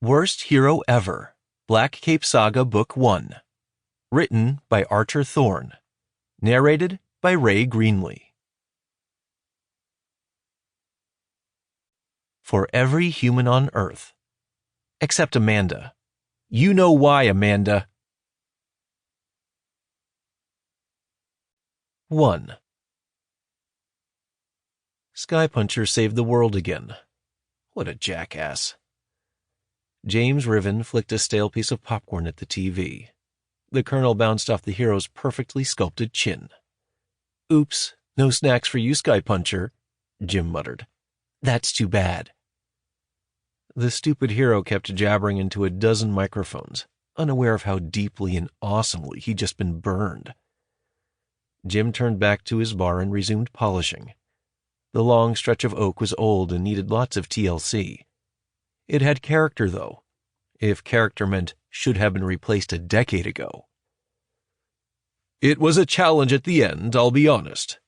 Worst Hero Ever, Black Cape Saga Book 1. Written by Archer Thorn. Narrated by Ray Greenley. For every human on Earth. Except Amanda. You know why, Amanda. 1. Skypuncher saved the world again. What a jackass. James Riven flicked a stale piece of popcorn at the TV. The kernel bounced off the hero's perfectly sculpted chin. Oops, no snacks for you, Skypuncher, Jim muttered. That's too bad. The stupid hero kept jabbering into a dozen microphones, unaware of how deeply and awesomely he'd just been burned. Jim turned back to his bar and resumed polishing. The long stretch of oak was old and needed lots of TLC. It had character, though, if character meant should have been replaced a decade ago. It was a challenge at the end, I'll be honest,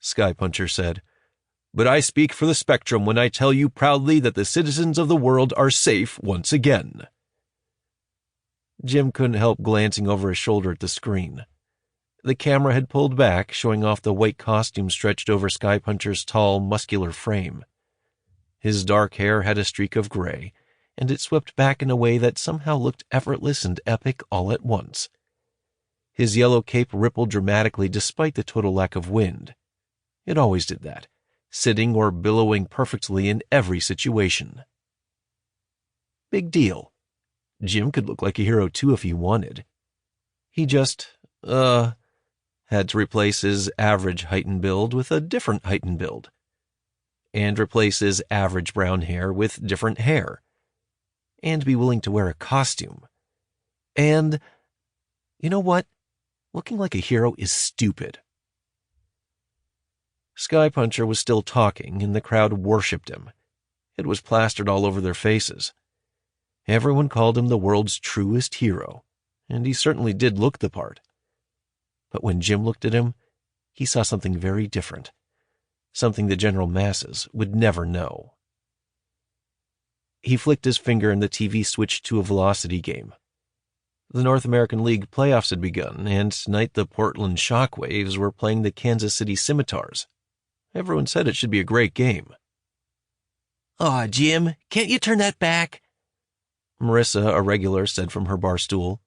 Skypuncher said. But I speak for the Spectrum when I tell you proudly that the citizens of the world are safe once again. Jim couldn't help glancing over his shoulder at the screen. The camera had pulled back, showing off the white costume stretched over Skypuncher's tall, muscular frame. His dark hair had a streak of gray, and it swept back in a way that somehow looked effortless and epic all at once. His yellow cape rippled dramatically despite the total lack of wind. It always did that, sitting or billowing perfectly in every situation. Big deal. Jim could look like a hero too if he wanted. He just, had to replace his average heightened build with a different heightened build. And replace his average brown hair with different hair. And be willing to wear a costume. And, you know what? Looking like a hero is stupid. Skypuncher was still talking, and the crowd worshipped him. It was plastered all over their faces. Everyone called him the world's truest hero, and he certainly did look the part. But when Jim looked at him, he saw something very different. Something the general masses would never know. He flicked his finger and the TV switched to a velocity game. The North American League playoffs had begun, and tonight the Portland Shockwaves were playing the Kansas City Scimitars. Everyone said it should be a great game. Aw, Jim, can't you turn that back? Marissa, a regular, said from her bar stool.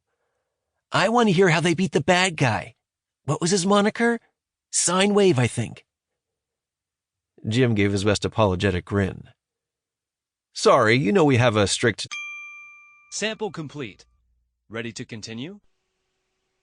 I want to hear how they beat the bad guy. What was his moniker? Sine Wave, I think. Jim gave his best apologetic grin. Sorry, you know we have a strict... Sample complete. Ready to continue?